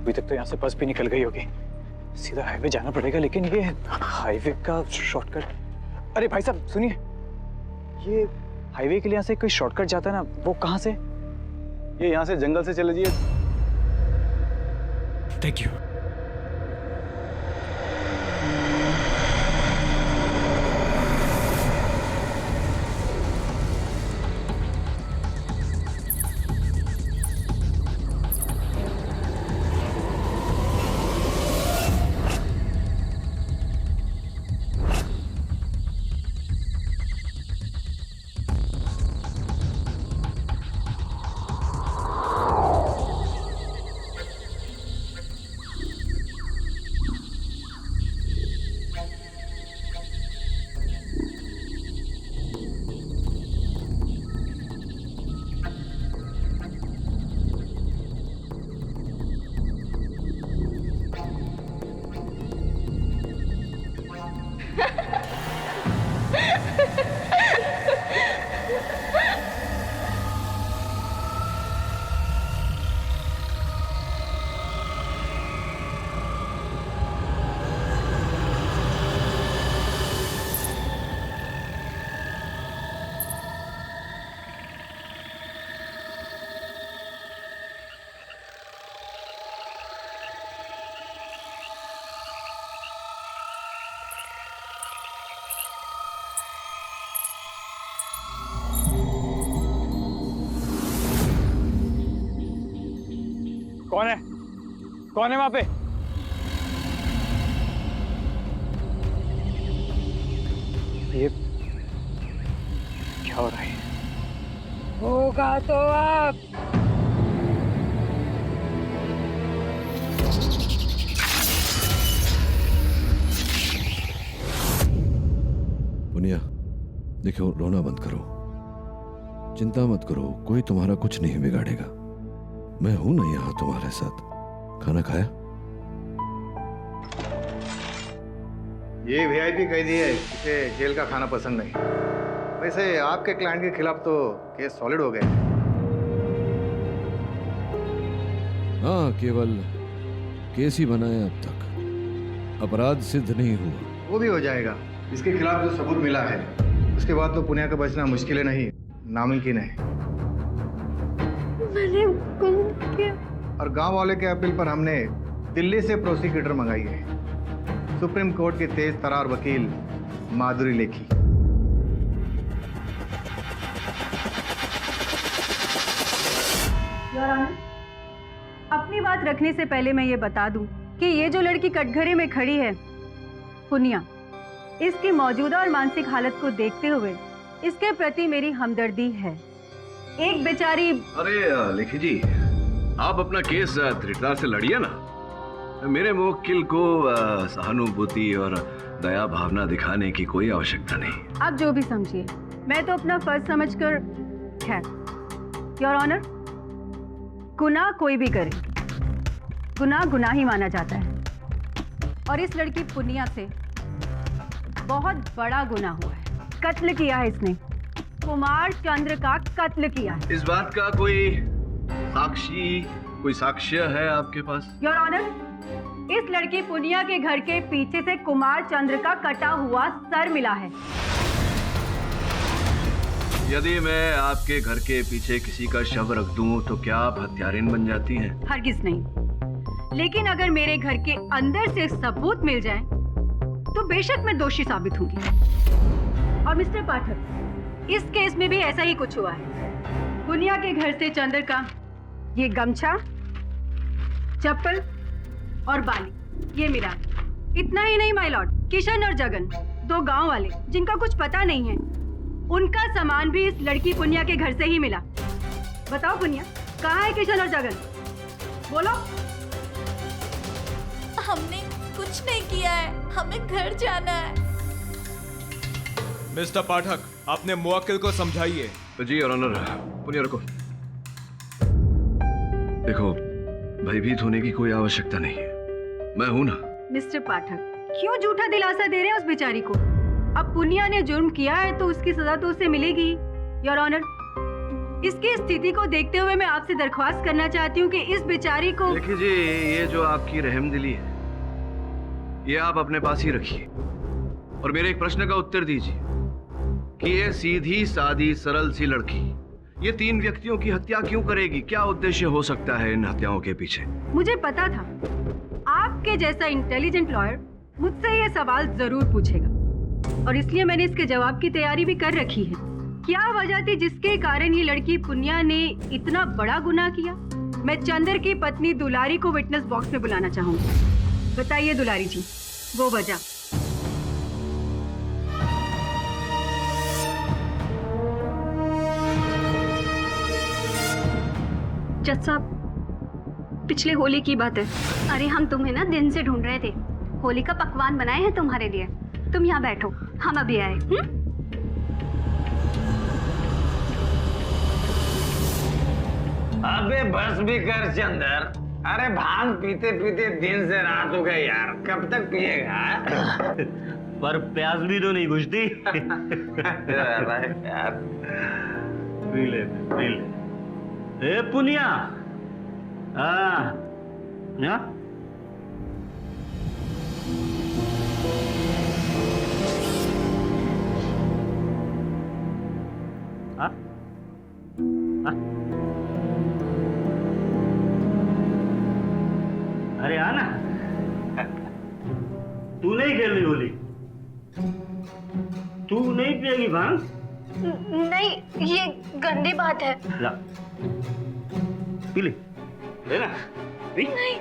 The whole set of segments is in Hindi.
अभी तक तो यहाँ से बस भी निकल गई होगी। सीधा हाईवे जाना पड़ेगा, लेकिन ये हाईवे का शॉर्टकट। अरे भाई साहब सुनिए, ये हाईवे के लिए यहाँ से कोई शॉर्टकट जाता है ना, वो कहाँ से? ये यहाँ से जंगल से चले जाइए। Thank you. कौन है? कौन है वहां पे? ये क्या हो रहा है? होगा तो अब। पुनिया, देखो रोना बंद करो, चिंता मत करो, कोई तुम्हारा कुछ नहीं बिगाड़ेगा। मैं हूं ना यहाँ तुम्हारे साथ। खाना खाया? ये वीआईपी कैदी है, इसे जेल का खाना पसंद नहीं। वैसे आपके क्लाइंट के खिलाफ तो केस सॉलिड हो गए। हाँ, केवल केस ही बनाया अब तक, अपराध सिद्ध नहीं हुआ। वो भी हो जाएगा। इसके खिलाफ जो सबूत मिला है उसके बाद तो पुनिया का बचना मुश्किल है नहीं, नामुमकिन है। मैंने किया। और गांव वाले के अपील पर हमने दिल्ली से प्रोसिक्यूटर मंगाई है, सुप्रीम कोर्ट के तेज तरार वकील माधुरी लेखी। योर ऑनर, अपनी बात रखने से पहले मैं ये बता दूं कि ये जो लड़की कटघरे में खड़ी है, पुनिया, इसकी मौजूदा और मानसिक हालत को देखते हुए इसके प्रति मेरी हमदर्दी है। एक बेचारी। अरे लेखी जी, आप अपना केस दृढ़ता से लड़िए ना। मेरे मुवक्किल को सहानुभूति और दया भावना दिखाने की कोई आवश्यकता नहीं। आप जो भी समझिए, मैं तो अपना फर्ज समझकर। खैर योर ऑनर, गुनाह कोई भी करे, गुनाह गुनाह ही माना जाता है, और इस लड़की पुनिया से बहुत बड़ा गुनाह हुआ है। कत्ल किया है इसने, कुमार चंद्र का कत्ल किया है। इस बात का कोई साक्षी, कोई साक्ष्य है आपके पास? योर ऑनर, इस लड़की पुनिया के घर के पीछे से कुमार चंद्र का कटा हुआ सर मिला है। यदि मैं आपके घर के पीछे किसी का शव रख दूं तो क्या आप हत्यारिन बन जाती हैं? हरगिज नहीं, लेकिन अगर मेरे घर के अंदर से सबूत मिल जाए तो बेशक मैं दोषी साबित होंगी। और मिस्टर पाठक, इस केस में भी ऐसा ही कुछ हुआ है। पुनिया के घर से चंद्र का ये गमछा, चप्पल और बाली ये मिला। इतना ही नहीं माय लॉर्ड, किशन और जगन, दो गांव वाले जिनका कुछ पता नहीं है, उनका सामान भी इस लड़की पुनिया के घर से ही मिला। बताओ पुनिया, कहाँ है किशन और जगन? बोलो। हमने कुछ नहीं किया है, हमें घर जाना है। मिस्टर पाठक, आपने मुवक्किल को समझाइए। जी और ऑनर, पुनिया रखो। देखो, भयभीत होने की कोई आवश्यकता नहीं है, मैं हूं ना। मिस्टर पाठक, क्यों झूठा दिलासा दे रहे हैं उस बेचारी को? अब पुनिया ने जुर्म किया है तो उसकी सजा तो उसे मिलेगी। योर ऑनर, इसकी स्थिति को देखते हुए मैं आपसे दरख्वास्त करना चाहती हूँ कि इस बेचारी को। देखिए जी, ये जो आपकी रहमदिली है ये आप अपने पास ही रखिए और मेरे एक प्रश्न का उत्तर दीजिए कि ये सीधी सादी सरल सी लड़की ये 3 व्यक्तियों की हत्या क्यों करेगी? क्या उद्देश्य हो सकता है इन हत्याओं के पीछे? मुझे पता था आपके जैसा इंटेलिजेंट लॉयर मुझसे ये सवाल जरूर पूछेगा और इसलिए मैंने इसके जवाब की तैयारी भी कर रखी है। क्या वजह थी जिसके कारण ये लड़की पुनिया ने इतना बड़ा गुनाह किया? मैं चंदर की पत्नी दुलारी को विटनेस बॉक्स में बुलाना चाहूंगी। बताइए दुलारी जी, वो वजह। जज साहब, पिछले होली की बात है। अरे हम तुम्हें ना दिन से ढूंढ रहे थे। होली का पकवान बनाए हैं तुम्हारे लिए। तुम यहाँ बैठो, हम अभी आए। अबे बस भी कर चंदर। अरे भांग पीते पीते दिन से रात हो गई यार, कब तक पिएगा? पर प्यास भी तो नहीं बुझती। यार पी ले। ए पुनिया, हाँ अरे आना। तू नहीं खेल रही होली? तू नहीं पिएगी भांग? नहीं, ये गंदी बात है। ला, पी ले। लेना। पी। नहीं।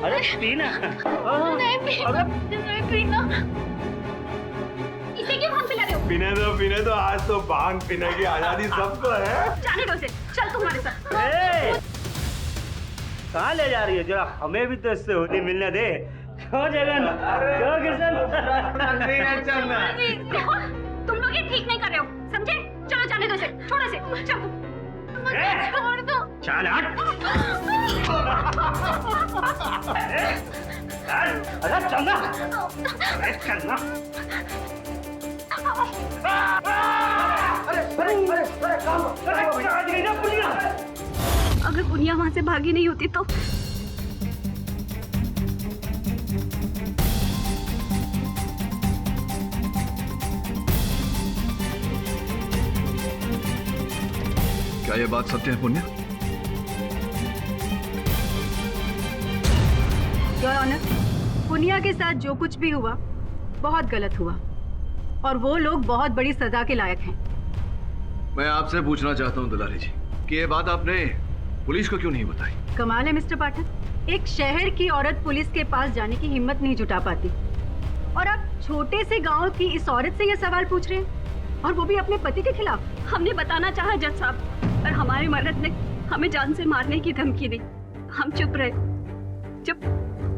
अरे पीना। नहीं पीना। इसे क्यों भांग पिला रहे हो? पीने दो, आज तो भांग पीने की आजादी सबको है। जाने दो इसे, चल तुम्हारे साथ। कहाँ ले जा रही है? जरा हमें भी तो इससे होली मिलने दे। क्यों जगन? क्यों किशन? तुम लोग ये ठीक नहीं कर रहे हो, समझे? चलो जाने दो इसे, छोड़ो इसे, चलो। छोड़ दो। चल हट। अरे चलना। अरे चलना। अगर पुनिया वहां से भागी नहीं होती तो? क्या ये बात सत्य है पुण्य? योर ऑनर, पुनिया के साथ जो कुछ भी हुआ बहुत गलत हुआ और वो लोग बहुत बड़ी सजा के लायक हैं। मैं आपसे पूछना चाहता हूँ दुलारी जी कि ये बात आपने पुलिस को क्यों नहीं बताई? कमाल है मिस्टर पाठक, एक शहर की औरत पुलिस के पास जाने की हिम्मत नहीं जुटा पाती और आप छोटे से गांव की इस औरत से ये सवाल पूछ रहे हैं और वो भी अपने पति के खिलाफ। हमने बताना चाहा जज साहब, पर हमारे मर्द ने हमें जान से मारने की धमकी दी। हम चुप रहे। जब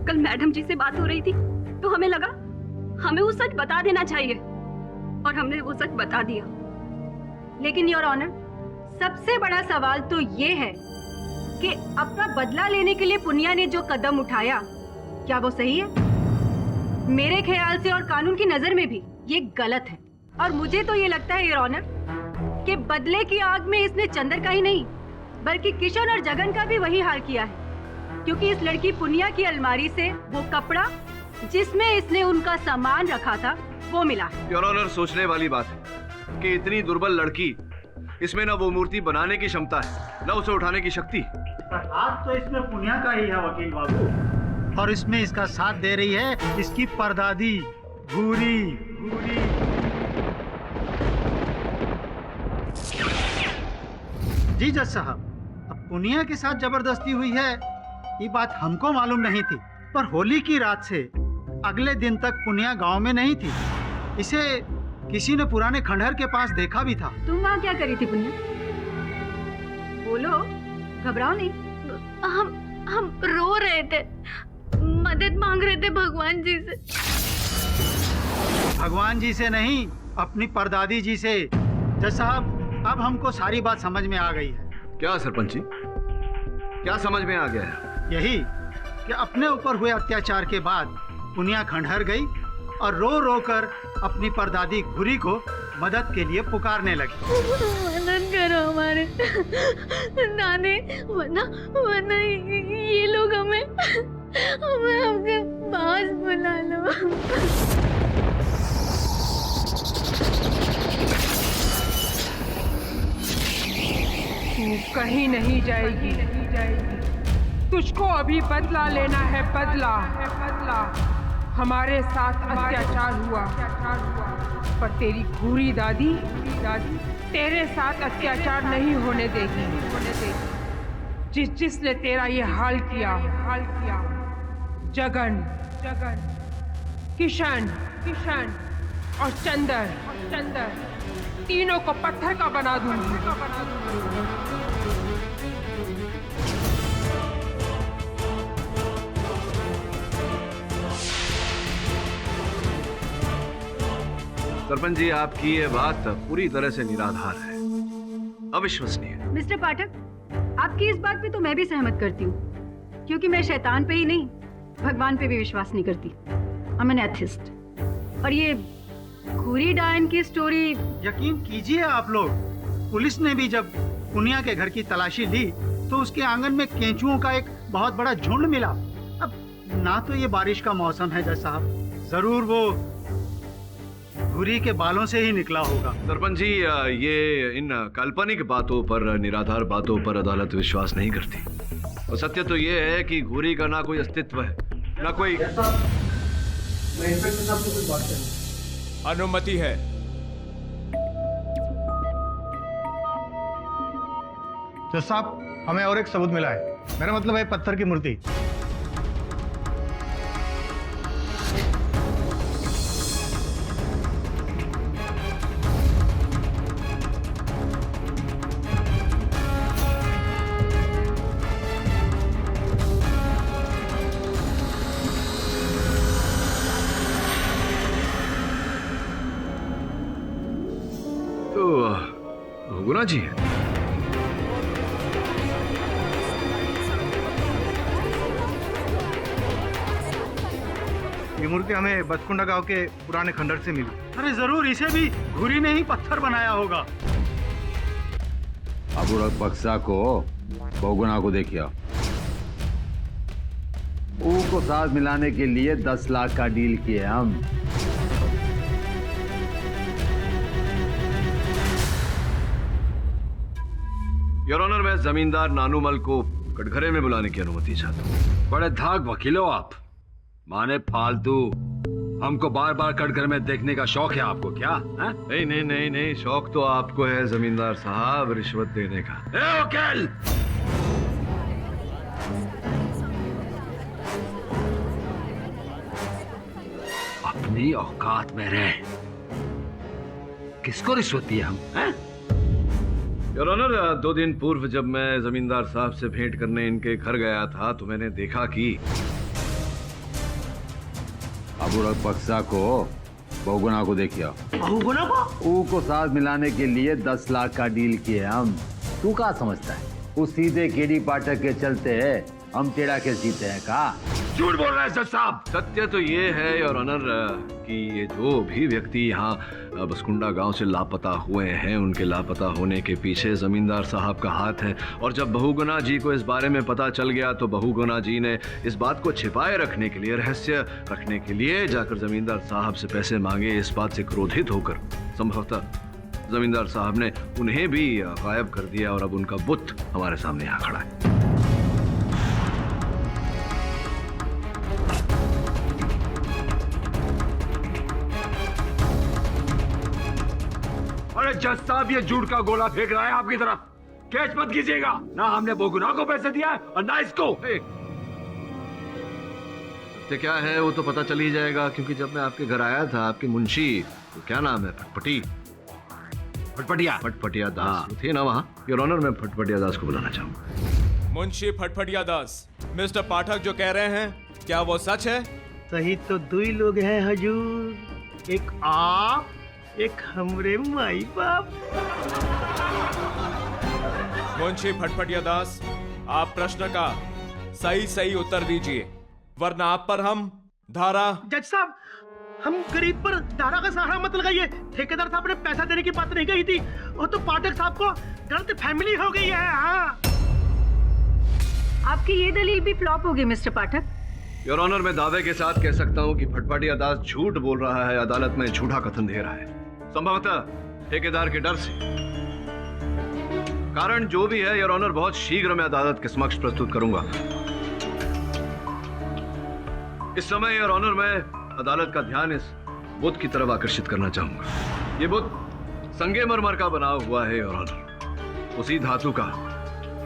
कल मैडम जी से बात हो रही थी तो हमें लगा हमें वो सच बता देना चाहिए और हमने वो सच बता दिया। लेकिन योर ऑनर, सबसे बड़ा सवाल तो ये है कि अपना बदला लेने के लिए पुनिया ने जो कदम उठाया क्या वो सही है? मेरे ख्याल से और कानून की नजर में भी ये गलत है और मुझे तो ये लगता है योर ऑनर कि बदले की आग में इसने चंदर का ही नहीं बल्कि किशन और जगन का भी वही हाल किया है, क्योंकि इस लड़की पुनिया की अलमारी से वो कपड़ा जिसमें इसने उनका सामान रखा था वो मिला है। योर ऑनर, सोचने वाली बात है कि इतनी दुर्बल लड़की, इसमें ना वो मूर्ति बनाने की क्षमता है ना उसे उठाने की शक्ति। आज तो इसमें पुनिया का ही है वकील बाबू, और इसमें इसका साथ दे रही है इसकी परदादी भूरी। जी जज साहब, अब पुनिया के साथ जबरदस्ती हुई है ये बात हमको मालूम नहीं थी, पर होली की रात से अगले दिन तक पुनिया गांव में नहीं थी। इसे किसी ने पुराने खंडहर के पास देखा भी था। तुम वहाँ क्या करी थी पुनिया? बोलो, घबराओ नहीं। हम रो रहे थे, मदद मांग रहे थे भगवान जी से। भगवान जी से नहीं, अपनी परदादी जी से। जज साहब, अब हमको सारी बात समझ में आ गई है। क्या सरपंच जी, क्या समझ में आ गया है? यही कि अपने ऊपर हुए अत्याचार के बाद पुनिया खंडहर गई और रो रो कर अपनी परदादी घुरी को मदद के लिए पुकारने लगी। मदद करो हमारे दादी, वरना ये लोग हमें आपके पास बुला लो। तू कहीं नहीं जाएगी, तुझको अभी बदला लेना है, बदला। हमारे साथ अत्याचार हुआ, पर तेरी भूरी दादी तेरे साथ अत्याचार नहीं होने देगी। जिसने तेरा ये हाल किया, जगन, किशन और चंदर, तीनों को पत्थर का बना दूंगी। सरपंच जी, आपकी ये बात पूरी तरह से निराधार है, अविश्वसनीय। मिस्टर पाठक, आपकी इस बात पे तो मैं भी सहमत करती हूँ, क्योंकि मैं शैतान पे ही नहीं, भगवान पे भी विश्वास नहीं करती। I am an atheist. और ये घूरी डायन की स्टोरी, यकीन कीजिए आप लोग, पुलिस ने भी जब पुनिया के घर की तलाशी ली तो उसके आंगन में केंचुओं का एक बहुत बड़ा झुंड मिला। अब ना तो ये बारिश का मौसम है जज साहब, जरूर वो घूरी के बालों से ही निकला होगा। सरपंच जी, ये इन काल्पनिक बातों पर, निराधार बातों पर अदालत विश्वास नहीं करती। और सत्य तो ये है कि घूरी का ना कोई अस्तित्व है, ना कोई। अनुमति है। जज साहब, हमें और एक सबूत मिला है। मेरा मतलब है पत्थर की मूर्ति। गुना जी है। ये मूर्ति हमें बसकुंडा गांव के पुराने खंडर से मिली। अरे जरूर, इसे भी घूरी ने ही पत्थर बनाया होगा। अबू बक्सा को बहुगुना को देखिए। ऊ को साथ मिलाने के लिए 10 लाख का डील किए हम। योर ऑनर, मैं जमींदार नानूमल को कटघरे में बुलाने की अनुमति चाहता हूँ। बड़े धाक वकील हो आप। माने फालतू हमको बार बार कटघरे में देखने का शौक है आपको क्या? है? नहीं, शौक तो आपको है जमींदार साहब, रिश्वत देने का। ए वकील, अपनी औकात में रहे। किसको रिश्वत दी हम? योर ऑनर, 2 दिन पूर्व जब मैं जमींदार साहब से भेंट करने इनके घर गया था तो मैंने देखा कि अबू बक्सा को बहुगुना को देखिए। बहुगुना को? ऊ को साथ मिलाने के लिए 10 लाख का डील किए हम। तू क्या समझता है? वो सीधे केडी पाठक के चलते हम टेढ़ा के जीते हैं का? झूठ बोल रहे हैं जज साहब। सत्य तो ये है योर ऑनर कि ये जो भी व्यक्ति यहाँ बसकुंडा गांव से लापता हुए हैं, उनके लापता होने के पीछे जमींदार साहब का हाथ है। और जब बहुगुना जी को इस बारे में पता चल गया तो बहुगुना जी ने इस बात को छिपाए रखने के लिए, रहस्य रखने के लिए जाकर जमींदार साहब से पैसे मांगे। इस बात से क्रोधित होकर संभवतः जमींदार साहब ने उन्हें भी गायब कर दिया और अब उनका बुत हमारे सामने यहाँ खड़ा है। अरे जज साहब, ये झूठ का गोला फेंक रहा है आपकी तरफ। कैच मत कीजिएगा। ना हमने बहुगुना को पैसे दिया है और ना इसको। सत्य क्या है वो तो पता चल ही जाएगा, क्योंकि जब मैं आपके घर आया था आपके मुंशी, तो क्या नाम है, फटफटिया दास थे ना वहाँ। योर ऑनर, मैं फटफटिया दास को बुलाना चाहूंगा। मुंशी फटफटिया दास, मिस्टर पाठक जो कह रहे हैं क्या वो सच है? सही तो 2 लोग हैं हजूर, एक आप, एक हमरे माई बाप। मुंशी फटफटिया दास, आप प्रश्न का सही उत्तर दीजिए, वरना आप पर हम धारा। जज साहब, हम गरीब पर दारा का सहारा मत लगाइए। ठेकेदार साहब ने पैसा देने की बात नहीं कही थी, वो तो पाठक साहब को गलत फैमिली हो गई है। हाँ, आपकी ये दलील भी फ्लॉप होगी मिस्टर पाठक। योर ऑनर, मैं दावे के साथ कह सकता हूं कि फटफटी दास झूठ बोल रहा है, अदालत में झूठा कथन दे रहा है, संभवतः ठेकेदार के डर से। कारण जो भी है योर ऑनर, बहुत शीघ्र मैं अदालत के समक्ष प्रस्तुत करूंगा। इस समय योर ऑनर, मैं अदालत का ध्यान इस बुद्ध की तरफ आकर्षित करना चाहूंगा। ये बुद्ध संगमरमर का बना हुआ है योर ऑनर, उसी धातु का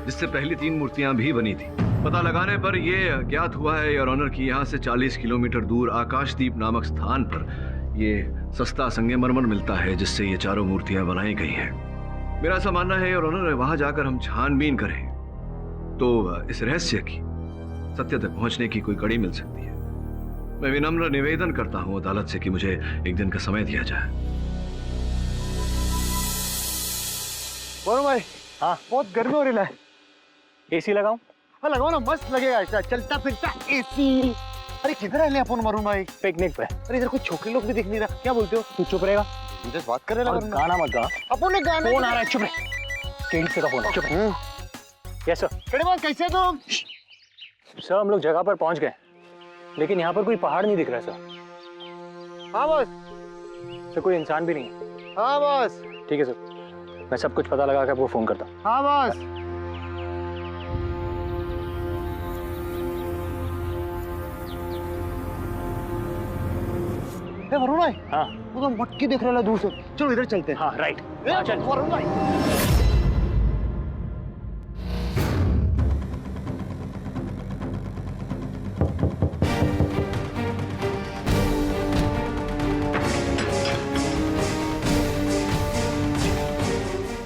जिससे पहली 3 मूर्तियां भी बनी थी। पता लगाने पर यह ज्ञात हुआ है योर ऑनर कि यहाँ से 40 किलोमीटर दूर आकाशदीप नामक स्थान पर यह सस्ता संगमरमर मिलता है, जिससे ये चारों मूर्तियां बनाई गई हैं। मेरा ऐसा मानना है योर ऑनर, वहां जाकर हम छानबीन करें तो इस रहस्य की सत्य तक पहुंचने की कोई कड़ी मिल सकती है। मैं विनम्र निवेदन करता हूं अदालत से कि मुझे एक दिन का समय दिया जाए। वरुण भाई, हाँ, बहुत गर्मी हो रही है। एसी लगाऊं? हाँ, लगाओ ना, मस्त लगेगा ऐसा चलता फिरता एसी। अरे किधर है अपन वरुण भाई? पिकनिक पे। अरे इधर कोई छोकरे लोग भी दिख नहीं रहा, क्या बोलते हो? तू चुप रहेगा? मुझे बात कर रहे हैं। गाना मत गा। अपन ने गाना। फोन आ रहा है, चुप रहे। केडी से का फोन, चुप। Yes sir. केडी बात, कैसे तुम? सर, हम लोग जगह पर पहुंच गए, लेकिन यहाँ पर कोई पहाड़ नहीं दिख रहा सर। हाँ बॉस। सर, कोई इंसान भी नहीं है। हाँ बॉस। ठीक है सर, मैं सब कुछ पता लगा कर आपको फोन करता हूँ। हाँ बॉस। वरुण भाई, हाँ, वो तो मटकी देख रहा है दूर से। चलो इधर चलते हैं। हाँ, राइट। चल वरुण भाई।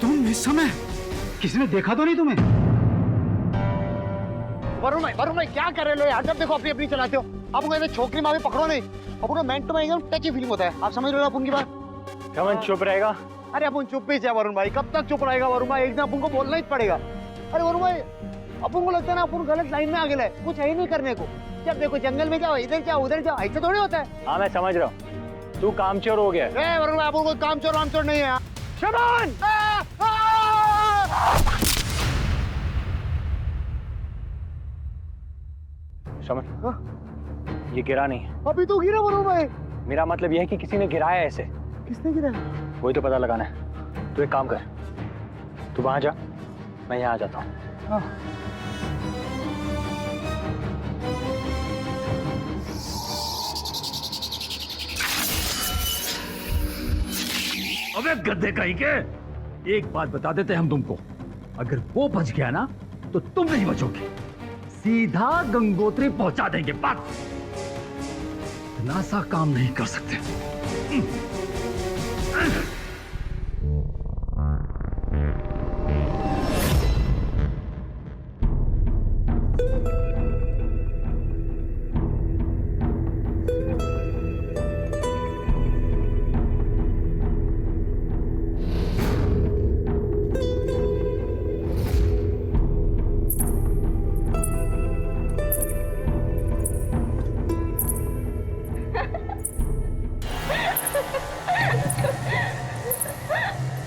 तुम इस समय किसी ने देखा तो नहीं तुम्हें? वरुण भाई क्या कर रहे हो यार? जब देखो अपनी अपनी चलाते हो। आप कहते छोकरी माँ भी पकड़ो नहीं, अपन मैन टू मैन एकदम टची फीलिंग होता है। आप समझ रहे हो अपन की बात? कमन चुप रहेगा? अरे अपन चुप ही है वरुण भाई, कब तक चुप रहेगा वरुण भाई? एक दिन अपन को बोलना ही पड़ेगा। अरे वरुण भाई, अपन को लगता है ना अपन गलत लाइन में आ गए, कुछ है ही नहीं करने को। जब देखो जंगल में जाओ, इधर जाओ उधर जाओ, ऐसा थोड़ी होता है। हाँ, मैं समझ रहा हूँ, तू कामचोर हो गया। वरुण भाई, अपन कोई कामचोर वामचोर नहीं है। शबान! शमन, ये गिरा नहीं है। अभी तो गिरा वरुण भाई। मेरा मतलब यह है कि किसी ने गिराया ऐसे। किसने गिरा? वही तो पता लगाना है। तू एक काम कर, तू वहां जा, मैं यहाँ आ जाता हूँ। अबे गद्दे कहीं के, एक बात बता देते हम तुमको, अगर वो बच गया ना तो तुम नहीं बचोगे, सीधा गंगोत्री पहुंचा देंगे। बस इतना सा काम नहीं कर सकते।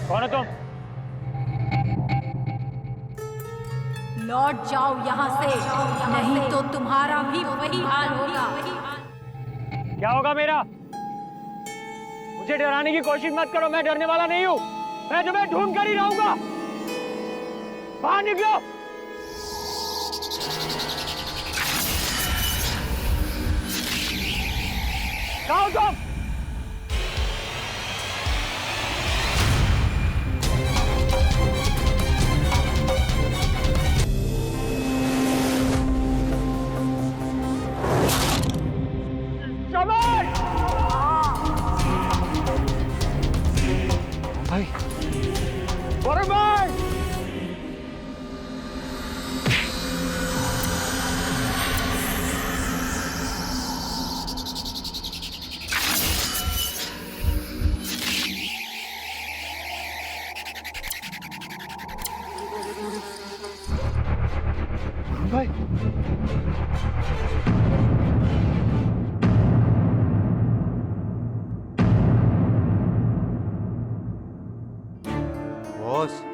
कौन है तुम? लौट जाओ यहाँ से, नहीं तो तुम्हारा भी वही हाल होगा। क्या होगा मेरा? मुझे डराने की कोशिश मत करो, मैं डरने वाला नहीं हूँ। मैं तुम्हें ढूंढ कर ही रहूंगा। बाहर निकलो। कहाँ हो तुम? भाई, वरुण भाई, भाई,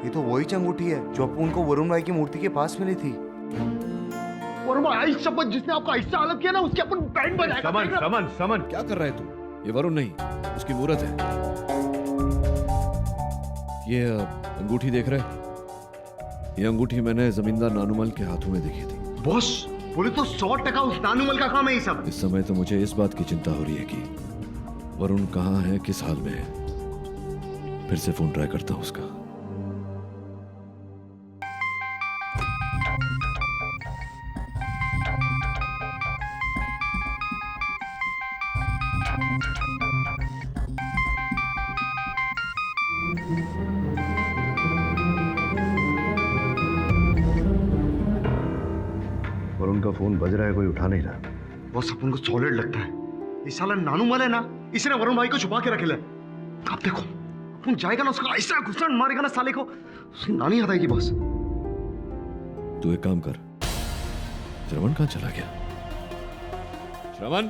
ये तो वही अंगूठी है जो अपन को वरुण भाई की मूर्ति के पास मिली थी। वरुण भाई शपथ, जिसने आपका हिस्सा अलग किया ना उसके अपन बैंड बजाएगा। समन समन समन, क्या कर रहा है तू? ये वरुण नहीं, उसकी मूर्त है। ये अंगूठी देख रहे? ये अंगूठी मैंने जमींदार नानूमल के हाथों में देखी थी। बॉस बोले तो 100% उस नानूमल का काम है ये सब। इस समय तो मुझे इस बात की चिंता हो रही है कि वरुण कहाँ है, किस हाल में है। फिर से फोन ट्राई करता हूं उसका। वरुण का फोन बज रहा है, कोई उठा नहीं रहा। बॉस अपन को सॉलिड लगता है ये साला नानूमल है ना, इसने वरुण भाई को छुपा के रखे। आप देखो अपन जाएगा ना उसका ऐसा घुसन मारेगा ना साले को, उसकी नानी याद आएगी। बॉस तू एक काम कर, श्रवण कहाँ चला गया? श्रवण,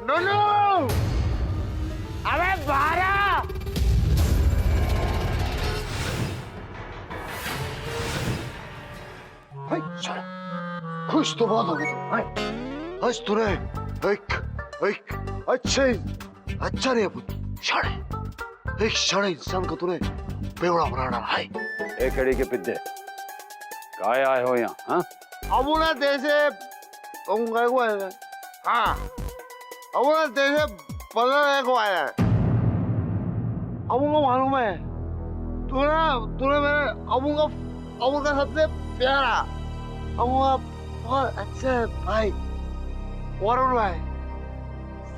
नोनो, अबे बारा! खुश तो बहुत हो गए तुम। आज तूने एक अच्छा नहीं अपन शाणे, एक शाणे इंसान को तूने बेवड़ा बना डाला है। एक कड़ी के पिद्दे काय आए हो यहाँ? हाँ, अब उन्हें देशे तुम गए को आए हैं। हाँ, अब उन्हें देशे बदलने को आए हैं। अब उनको मालूम है तूने मेरे अब उनका सबसे प्यारा, अब बहुत अच्छा भाई वरुण भाई,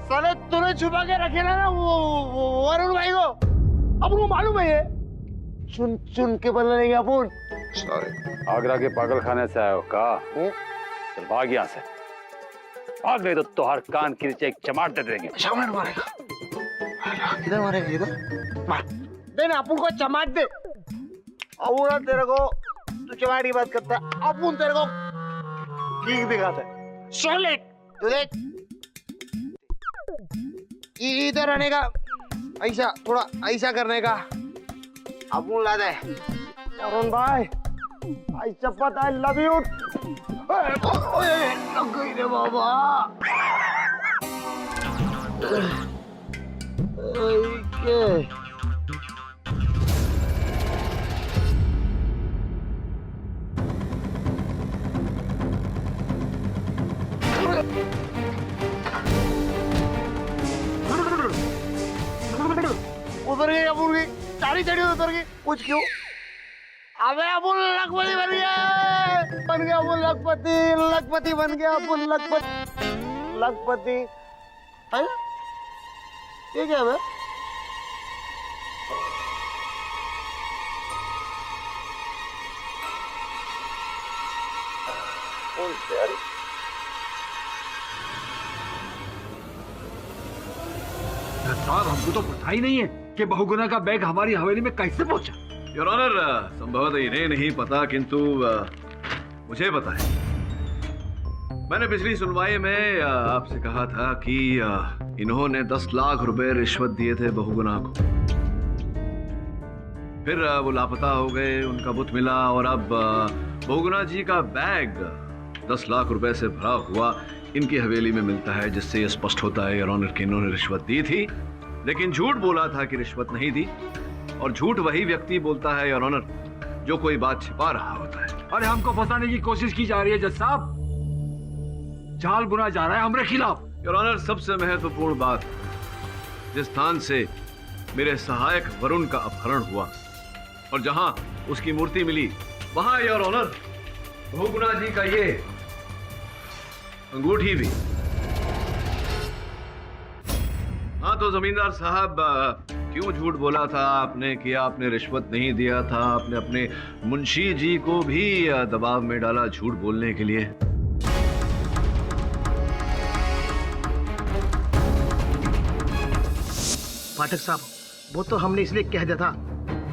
साले तूने छुपा के रखे ना वो वरुण भाई को। अब उनको मालूम है ये चुन चुन के बदलेंगे अपन। आगरा के पागल खाने से आए हो का? चल भाग यहाँ से, भाग नहीं तो तुहार कान किरचे एक चमाट दे देंगे। चमाट मारेगा? किधर मारेगा? इधर मार दे ना, अपन को चमाट दे। अब तेरे को तू चमाट की बात करता है, अपन तेरे को ठीक दिखाता है। सॉलिड तू देख, इधर आने का, ऐसा थोड़ा ऐसा करने का अपन ला दे। वरुण भाई, आई शपथ, आई लव यू। लग गई रे बाबा। उतर गई अपुन की सारी चढ़ी उतर गई। कुछ क्यों? अबे अपुन लखपति बन गया अपुन लखपति बन गया अपुन लखपति है। ये क्या है? साहब, हमको तो पता ही नहीं है कि बहुगुना का बैग हमारी हवेली में कैसे पहुंचा। योर ऑनर, संभवतः इन्हें नहीं पता, किंतु मुझे पता है। मैंने पिछली सुनवाई में आपसे कहा था कि इन्होंने 10 लाख रुपए रिश्वत दिए थे बहुगुना को। फिर वो लापता हो गए, उनका बुत मिला और अब बहुगुना जी का बैग 10 लाख रुपए से भरा हुआ इनकी हवेली में मिलता है, जिससे यह स्पष्ट होता है योर ऑनर कि इन्होंने रिश्वत दी थी, लेकिन झूठ बोला था कि रिश्वत नहीं दी। और झूठ वही व्यक्ति बोलता है योर ऑनर जो कोई बात छिपा रहा होता है। अरे हमको फंसाने की कोशिश की जा रही है जज साहब, जाल बुना जा रहा है हमारे खिलाफ। योर ऑनर, सबसे महत्वपूर्ण बात, जिस स्थान से मेरे सहायक वरुण का अपहरण हुआ और जहां उसकी मूर्ति मिली, वहां योर ऑनर बहुगुना जी का ये अंगूठी भी। हाँ, तो जमींदार साहब, क्यों झूठ बोला था आपने कि आपने रिश्वत नहीं दिया था? आपने अपने मुंशी जी को भी दबाव में डाला झूठ बोलने के लिए। पाठक साहब, वो तो हमने इसलिए कह दिया था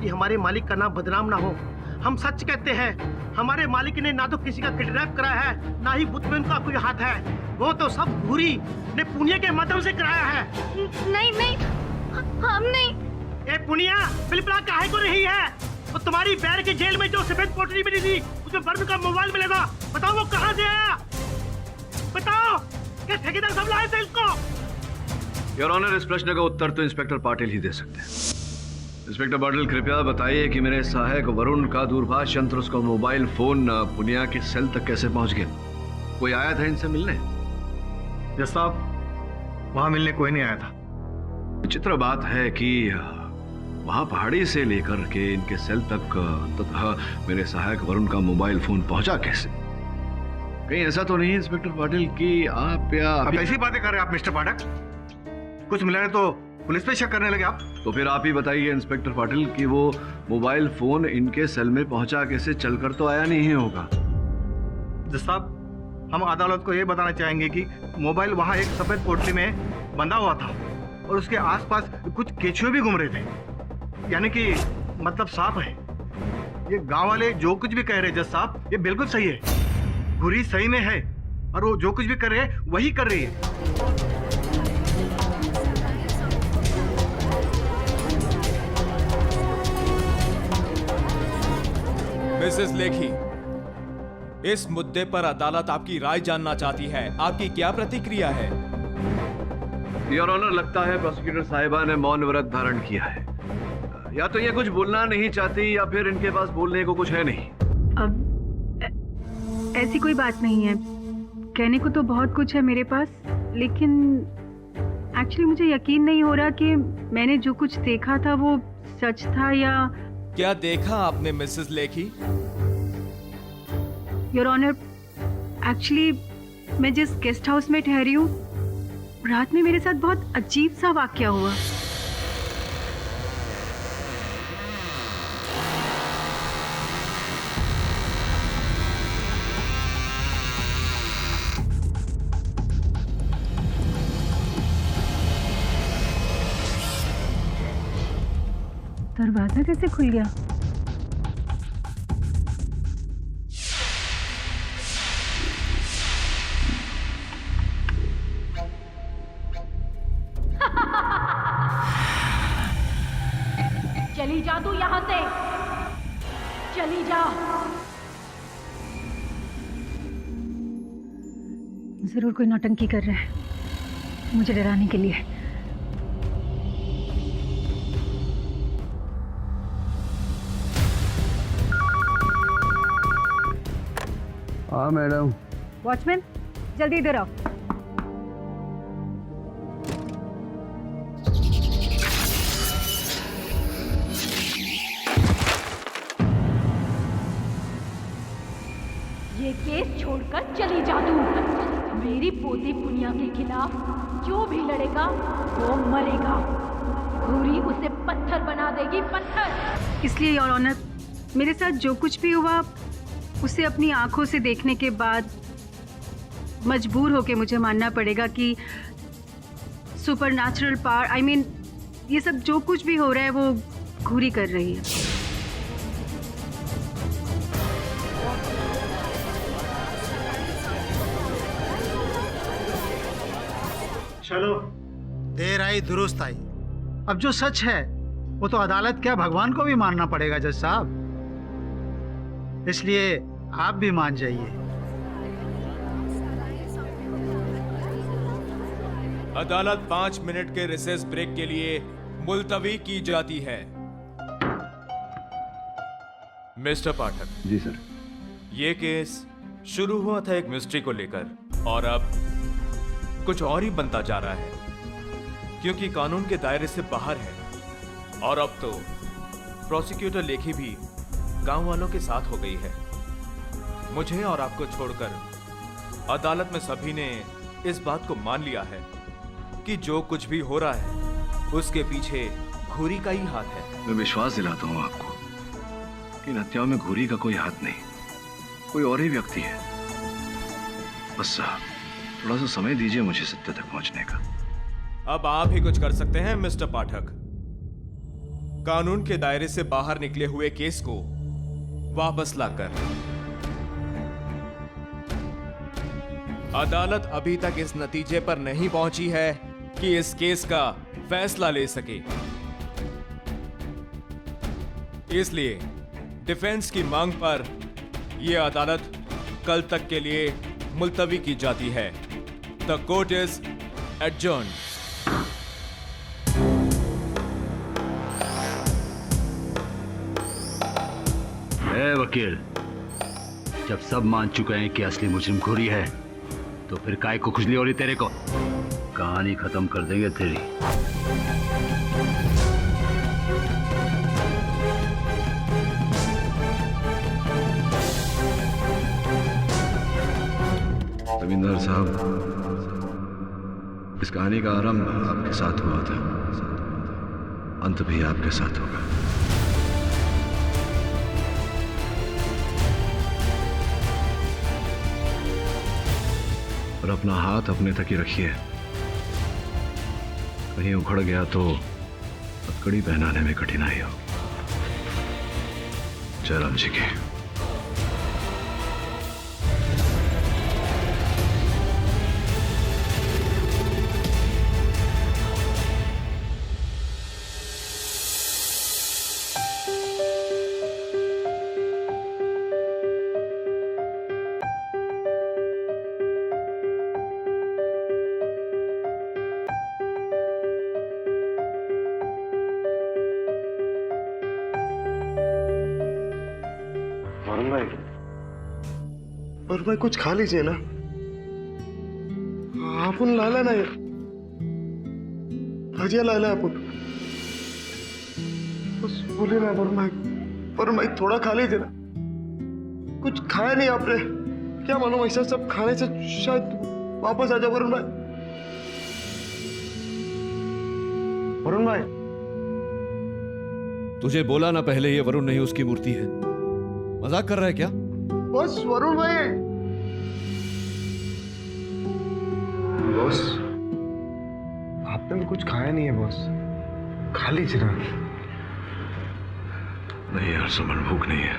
कि हमारे मालिक का नाम बदनाम ना हो, हम सच कहते हैं। हमारे मालिक ने ना तो किसी का किडनैप करा है, ना ही बुत में उनका कोई हाथ है। वो तो सब घूरी ने पुनिया के माध्यम से कराया है। नहीं नहीं, हम नहीं। ए पुनिया, बिलबिला काहे को रही है? वो तुम्हारी बैर की जेल में जो सफेद पोटली मिली थी, उसमें वरुण का मोबाइल मिला था। बताओ वो कहाँ से आया? बताओ, क्या ठेकेदार सब लाए थे इसको? योर ऑनर, इस प्रश्न का उत्तर तो इंस्पेक्टर पाटिल ही दे सकते हैं। इंस्पेक्टर पाटिल, कृपया बताइए कि मेरे सहायक वरुण का दूरभाष यंत्र, उसका मोबाइल फोन पुनिया के सेल तक कैसे पहुंच गया? कोई आया था इनसे मिलने? जज साहब, वहां मिलने कोई नहीं आया था। विचित्र बात है कि वहां पहाड़ी से लेकर के इनके सेल तक अंततः मेरे सहायक वरुण का मोबाइल फोन पहुंचा कैसे? कहीं ऐसा तो नहीं इंस्पेक्टर पाटिल कि आप या आप ऐसी बातें कर रहे हैं आप मिस्टर पाठक? कुछ मिला है तो पुलिस पे शक करने लगे आप? तो फिर आप ही बताइए इंस्पेक्टर पाटिल कि वो मोबाइल फोन इनके सेल में पहुंचा कैसे? चलकर तो आया नहीं होगा। जज साहब, हम अदालत को ये बताना चाहेंगे कि मोबाइल वहाँ एक सफेद पोटली में बंधा हुआ था और उसके आसपास कुछ केचुए भी घूम रहे थे। यानी कि मतलब साफ है, ये गांव वाले जो कुछ भी कह रहे हैं जज साहब, ये बिल्कुल सही है। घुरी सही में है और वो जो कुछ भी कर रहे हैं वही कर रही है। मिसेस लेखी, इस मुद्दे पर अदालत आपकी राय जानना चाहती है। आपकी क्या प्रतिक्रिया है? योर ऑनर, लगता है प्रोसिक्यूटर साहिबा ने मौन व्रत धारण किया है। या तो ये कुछ बोलना नहीं चाहती या फिर इनके पास बोलने को कुछ है नहीं। अब ऐसी कोई बात नहीं है। कहने को तो बहुत कुछ है मेरे पास, लेकिन एक्चुअली मुझे यकीन नहीं हो रहा कि मैंने जो कुछ देखा था वो सच था या... क्या देखा आपने Mrs Lekhi? Your honour, actually मैं जिस गेस्ट हाउस में ठहरी हूँ, रात में मेरे साथ बहुत अजीब सा वाकया हुआ। दरवाजा कैसे खुल गया? चली जा तू यहाँ से, चली जा। जरूर कोई नौटंकी कर रहा है मुझे डराने के लिए। हाँ मैडम। वॉचमैन, जल्दी इधर आओ। ये केस छोड़कर चली जा तू। मेरी पोती पुनिया के खिलाफ जो भी लड़ेगा वो मरेगा। घूरी उसे पत्थर बना देगी, पत्थर। इसलिए योर ऑनर, मेरे साथ जो कुछ भी हुआ उसे अपनी आंखों से देखने के बाद मजबूर होके मुझे मानना पड़ेगा कि सुपरनैचुरल पावर, आई मीन ये सब जो कुछ भी हो रहा है वो घूरी कर रही है। चलो, देर आई दुरुस्त आई। अब जो सच है वो तो अदालत क्या भगवान को भी मानना पड़ेगा जज साहब, इसलिए आप भी मान जाइए। अदालत 5 मिनट के रिसेस ब्रेक के लिए मुलतवी की जाती है। मिस्टर पाठक। जी सर। ये केस शुरू हुआ था एक मिस्ट्री को लेकर और अब कुछ और ही बनता जा रहा है, क्योंकि कानून के दायरे से बाहर है। और अब तो प्रोसिक्यूटर लेखी भी गांव वालों के साथ हो गई है। मुझे और आपको छोड़कर अदालत में सभी ने इस बात को मान लिया है कि जो कुछ भी हो रहा है उसके पीछे घूरी का ही हाथ है। मैं विश्वास दिलाता हूं आपको कि इन हत्याओं में घूरी का कोई हाथ नहीं, कोई और ही व्यक्ति है। बस थोड़ा सा समय दीजिए मुझे सत्य तक पहुंचने का। अब आप ही कुछ कर सकते हैं मिस्टर पाठक। कानून के दायरे से बाहर निकले हुए केस को वापस लाकर। अदालत अभी तक इस नतीजे पर नहीं पहुंची है कि इस केस का फैसला ले सके, इसलिए डिफेंस की मांग पर यह अदालत कल तक के लिए मुलतवी की जाती है। The court is adjourned. वकील, जब सब मान चुके हैं कि असली मुजरिम घुरी है, तो फिर काय को खुजली हो रही तेरे को? कहानी खत्म कर देंगे तेरी। जमींदार साहब, इस कहानी का आरंभ आपके साथ हुआ था, अंत भी आपके साथ होगा। और अपना हाथ अपने तक ही रखिए, कहीं उखड़ गया तो हथकड़ी पहनाने में कठिनाई हो। जयराम जी की। और भाई कुछ खा लीजिए ना, आप उन लाला ना, भजिया लाला आप बस बोले ना। पर भाई थोड़ा खा लीजिए ना, कुछ खाया नहीं आपने, क्या मालूम ऐसा सब खाने से शायद वापस आ जाओ। वरुण भाई, वरुण भाई, तुझे बोला ना पहले, ये वरुण नहीं उसकी मूर्ति है। मजाक कर रहा है क्या? बस वरुण भाई, बॉस आपने भी कुछ खाया नहीं है बॉस, खा लीजिए ना। नहीं यार सुमन, भूख नहीं है।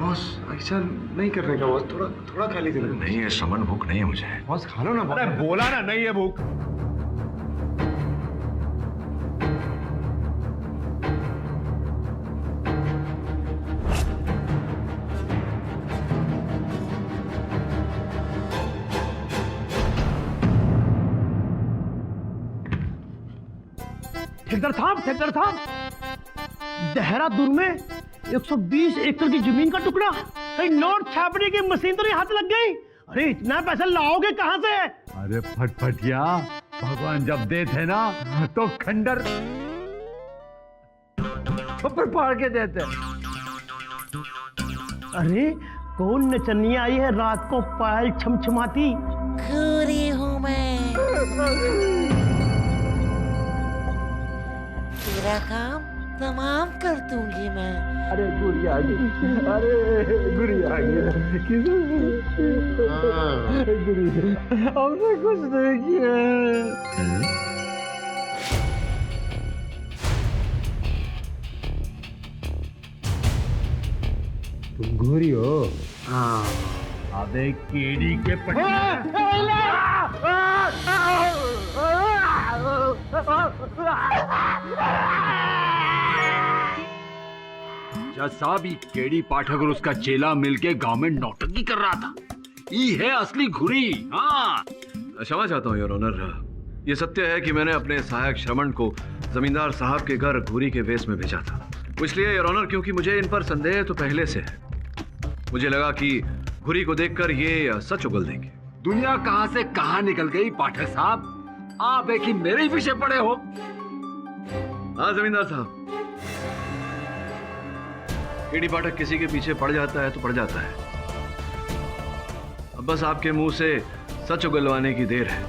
बॉस ऐसा नहीं करने का बॉस, थोड़ा थोड़ा खा लीजिए ना। नहीं है सुमन, भूख नहीं है मुझे। बॉस खा लो ना। अरे बोला ना नहीं है भूख। ठेकेदार साहब, देहरादून में 120 एकड़ की जमीन का टुकड़ा, कहीं नोट छापने की मशीन तो नहीं हाथ लग गई? अरे इतना पैसा लाओगे कहां से? अरे फटफटिया, भगवान जब देते ना तो खंडर पर फाड़ के देते। अरे कौन नचनिया आई है रात को पायल छमछमाती? घूरी हूं मैं, तेरा काम तमाम कर दूंगी मैं। अरे गुड़िया गई, अरे गुड़िया गई, गुड़िया हमने कुछ नहीं किया। तुम घोरी हो? हाँ। अबे केड़ी के जज साहब, ये केड़ी पाठक और उसका चेला मिलके गांव में नौटंकी कर रहा था। ये है असली घुरी। हाँ, क्षमा चाहता हूँ योर ऑनर। ये सत्य है कि मैंने अपने सहायक श्रवण को जमींदार साहब के घर घुरी के वेश में भेजा था। इसलिए योर ऑनर, क्योंकि मुझे इन पर संदेह तो पहले से है, मुझे लगा कि घुरी को देखकर ये सच उगल देंगे। दुनिया कहां से कहां निकल गई पाठक साहब, आप एक ही मेरे ही पीछे पड़े हो। हाँ जमींदार साहब, केडी पाठक किसी के पीछे पड़ जाता है तो पड़ जाता है। अब बस आपके मुंह से सच उगलवाने की देर है।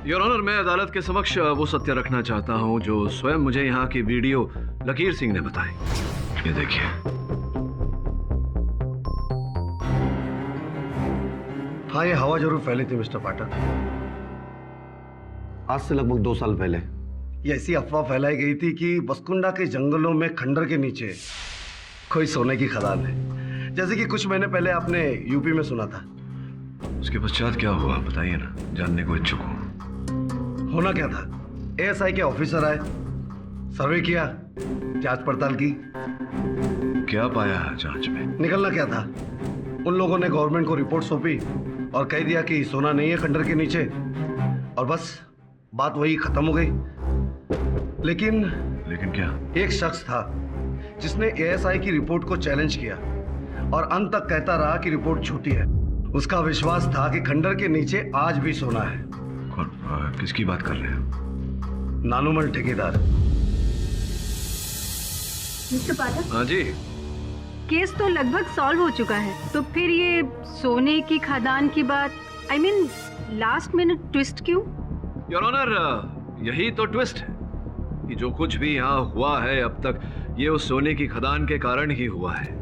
योर ऑनर, मैं अदालत के समक्ष वो सत्य रखना चाहता हूं जो स्वयं मुझे यहाँ की वीडियो लकीर सिंह ने बताई। ये देखिए। हाँ, ये हवा जरूर फैली थी मिस्टर पाठक। आज से लगभग 2 साल पहले ये ऐसी अफवाह फैलाई गई थी कि बसकुंडा के जंगलों में खंडर के नीचे कोई सोने की खदान है, जैसे कि कुछ महीने पहले आपने यूपी में सुना था। उसके पश्चात क्या हुआ बताइए ना, जानने को इच्छुक हूँ। होना क्या था, एएसआई के ऑफिसर आए, सर्वे किया, जांच पड़ताल की। क्या पाया जांच में? निकलना क्या था, उन लोगों ने गवर्नमेंट को रिपोर्ट सौंपी और कह दिया कि सोना नहीं है खंडर के नीचे, और बस बात वही खत्म हो गई। लेकिन क्या? एक शख्स था जिसने एएसआई की रिपोर्ट को चैलेंज किया और अंत तक कहता रहा कि रिपोर्ट झूठी है। उसका विश्वास था कि खंडर के नीचे आज भी सोना है। किसकी बात कर रहे हैं? नानूमल ठेकेदार। मिस्टर पाठक। हाँ जी। केस तो लगभग सॉल्व हो चुका है, तो फिर ये सोने की खदान की बात, I mean, last minute twist क्यों? योर ऑनर, यही तो ट्विस्ट है कि जो कुछ भी यहाँ हुआ है अब तक, ये उस सोने की खदान के कारण ही हुआ है।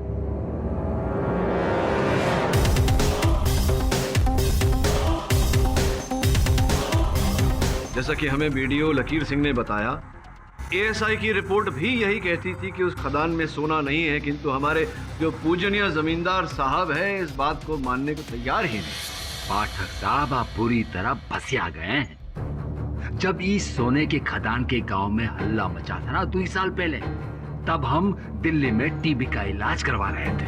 जैसा कि हमें बीडीओ लकीर सिंह ने बताया, एएसआई की रिपोर्ट भी यही कहती थी कि उस खदान में सोना नहीं है, किंतु हमारे जो पूजनीय जमींदार साहब है इस बात को मानने को तैयार ही नहीं। पाठक साहब, आप पूरी तरह फंसिया गए हैं। जब इस सोने के खदान के गांव में हल्ला मचा था ना 2 साल पहले, तब हम दिल्ली में टीबी का इलाज करवा रहे थे।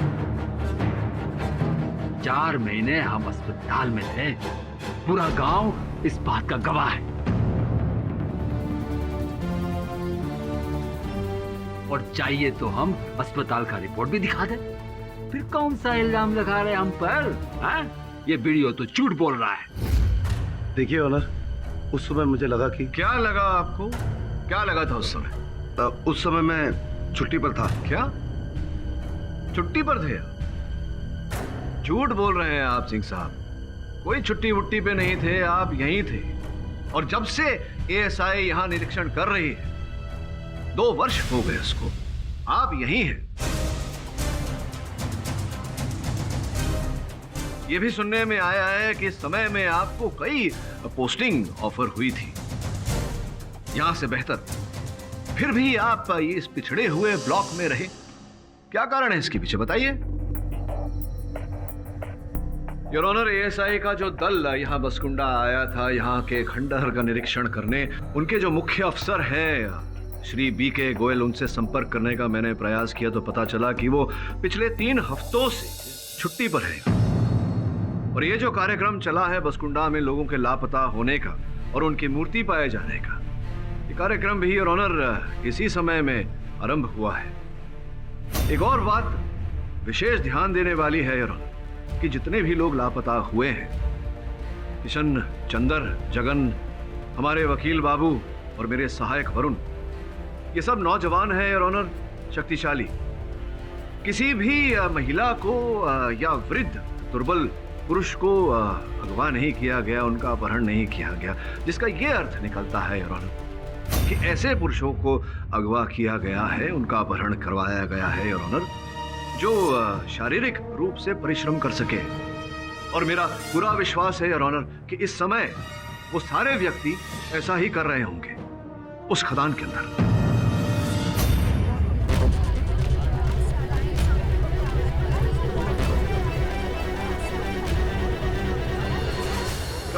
4 महीने हम अस्पताल में थे, पूरा गांव इस बात का गवाह है। और चाहिए तो हम अस्पताल का रिपोर्ट भी दिखा दें। फिर कौन सा इल्जाम लगा रहे हम पर? ये वीडियो तो झूठ बोल रहा है। देखिए ऑनर, उस समय मुझे लगा कि... क्या लगा आपको? क्या लगा था उस समय? उस समय मैं छुट्टी पर था। क्या छुट्टी पर थे? झूठ बोल रहे हैं आप सिंह साहब, कोई छुट्टी वुट्टी पे नहीं थे, आप यहीं थे। और जब से एएसआई यहाँ निरीक्षण कर रही है, 2 वर्ष हो गए उसको, आप यहीं हैं। ये भी सुनने में आया है कि इस समय में आपको कई पोस्टिंग ऑफर हुई थी यहां से बेहतर, फिर भी आप ये इस पिछड़े हुए ब्लॉक में रहे। क्या कारण है इसके पीछे, बताइए। योर ऑनर, एएसआई का जो दल यहाँ बसकुंडा आया था यहाँ के खंडहर का निरीक्षण करने, उनके जो मुख्य अफसर हैं श्री बीके गोयल, उनसे संपर्क करने का मैंने प्रयास किया तो पता चला कि वो पिछले 3 हफ्तों से छुट्टी पर है। और ये जो कार्यक्रम चला है बसकुंडा में लोगों के लापता होने का और उनकी मूर्ति पाए जाने का, ये कार्यक्रम भी योर ऑनर इसी समय में आरंभ हुआ है। एक और बात विशेष ध्यान देने वाली है योर ऑनर कि जितने भी लोग लापता हुए हैं, किशन, चंदर, जगन, हमारे वकील बाबू और मेरे सहायक वरुण, ये सब नौजवान हैं योर ऑनर, शक्तिशाली। किसी भी महिला को या वृद्ध दुर्बल पुरुष को अगवा नहीं किया गया, उनका अपहरण नहीं किया गया, जिसका यह अर्थ निकलता है योर ऑनर कि ऐसे पुरुषों को अगवा किया गया है, उनका अपहरण करवाया गया है योर ऑनर, जो शारीरिक रूप से परिश्रम कर सके। और मेरा पूरा विश्वास है योर ऑनर कि इस समय वो सारे व्यक्ति ऐसा ही कर रहे होंगे उस खदान के अंदर।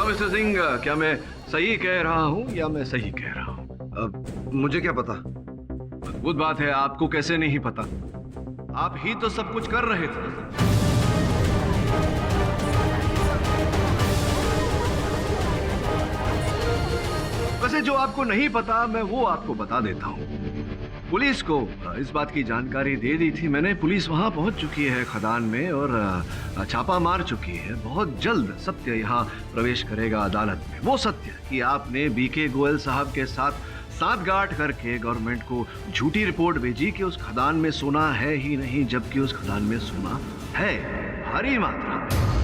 मिस्टर सिंह, क्या मैं सही कह रहा हूं या मैं सही कह रहा हूं? मुझे क्या पता। अद्भुत बात है, आपको कैसे नहीं पता? आप ही तो सब कुछ कर रहे थे। वैसे जो आपको नहीं पता मैं वो आपको बता देता हूं। पुलिस को इस बात की जानकारी दे दी थी मैंने, पुलिस वहां पहुंच चुकी है खदान में और छापा मार चुकी है। बहुत जल्द सत्य यहां प्रवेश करेगा अदालत में, वो सत्य कि आपने बीके गोयल साहब के साथ सांठगांठ करके गवर्नमेंट को झूठी रिपोर्ट भेजी कि उस खदान में सोना है ही नहीं, जबकि उस खदान में सोना है भारी मात्रा में।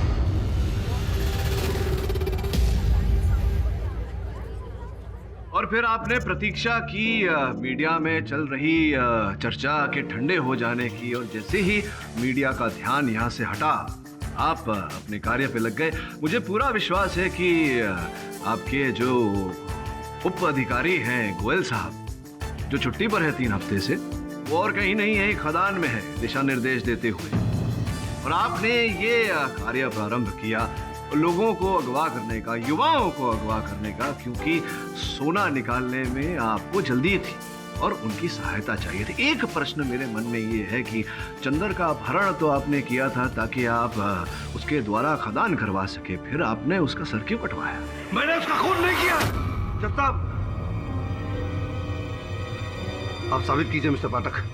और फिर आपने प्रतीक्षा की मीडिया में चल रही चर्चा के ठंडे हो जाने की, और जैसे ही मीडिया का ध्यान यहाँ से हटा आप अपने कार्य पे लग गए। मुझे पूरा विश्वास है कि आपके जो उप अधिकारी हैं गोयल साहब, जो छुट्टी पर है 3 हफ्ते से, वो और कहीं नहीं है, खदान में है दिशा निर्देश देते हुए। और आपने ये कार्य प्रारंभ किया लोगों को अगवा करने का, युवाओं को अगवा करने का, क्योंकि सोना निकालने में आपको जल्दी थी और उनकी सहायता चाहिए थी। एक प्रश्न मेरे मन में ये है कि चंदर का अपहरण तो आपने किया था ताकि आप उसके द्वारा खदान करवा सके, फिर आपने उसका सर क्यों कटवाया? मैंने उसका खून नहीं किया। जब तक आप साबित कीजिए मिस्टर पाठक।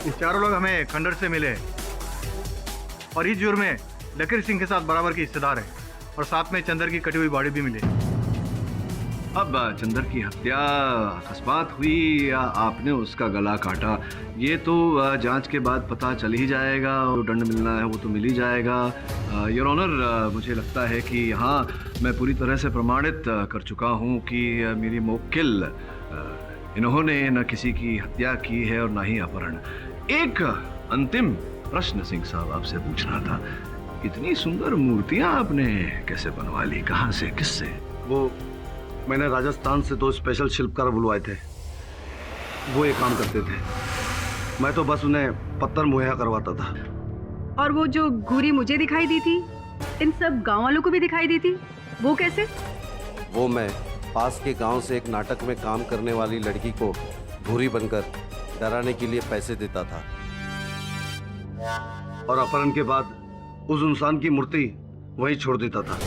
ये चारों लोग हमें खंडर से मिले और इस जुर्म में लकीर सिंह के साथ बराबर की हिस्सेदार है और साथ में चंदर की कटी हुई बॉडी भी मिली। अब चंदर की हत्या अकस्मात हुई या आपने उसका गला काटा, ये तो जांच के बाद पता चल ही जाएगा। जो दंड मिलना है वो तो मिल ही जाएगा। योर ऑनर, मुझे लगता है कि यहाँ मैं पूरी तरह से प्रमाणित कर चुका हूँ कि मेरी मुवक्किल इन्होंने न किसी की हत्या की है और न ही अपहरण। एक अंतिम प्रश्न सिंह साहब आपसे पूछना था, इतनी सुंदर मूर्तियां आपने कैसे बनवा ली, कहाँ से, किससे? वो मैंने राजस्थान से 2 स्पेशल शिल्पकार बुलवाए थे, वो ये काम करते थे, मैं तो बस उन्हें पत्थर मुहैया करवाता था। और वो जो घूरी मुझे दिखाई दी थी, इन सब गांव वालों को भी दिखाई दी थी, वो कैसे? वो मैं पास के गांव से एक नाटक में काम करने वाली लड़की को घूरी बनकर डराने के लिए पैसे देता था। और अपहरण के बाद उस इंसान की मूर्ति वहीं छोड़ देता था।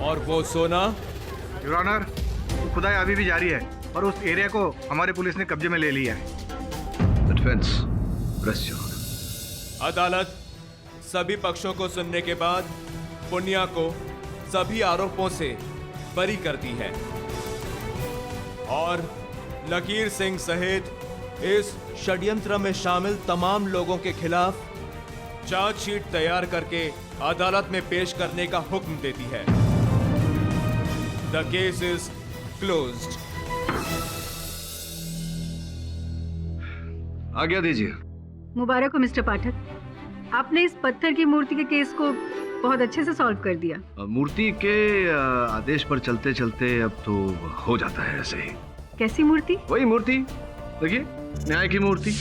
और वो सोना? योर ऑनर, खुदाई अभी भी जारी है और उस एरिया को हमारे पुलिस ने कब्जे में ले लिया है। Defence, press your honour. अदालत सभी पक्षों को सुनने के बाद पुनिया को सभी आरोपों से बरी करती है और लकीर सिंह सहित इस षड्यंत्र में शामिल तमाम लोगों के खिलाफ चार्जशीट तैयार करके अदालत में पेश करने का हुक्म देती है। The case is closed. आज्ञा दीजिए। मुबारक हो मिस्टर पाठक, आपने इस पत्थर की मूर्ति के केस को बहुत अच्छे से सॉल्व कर दिया। मूर्ति के आदेश पर चलते चलते अब तो हो जाता है ऐसे ही। कैसी मूर्ति? वही मूर्ति, देखिए, न्याय की मूर्ति।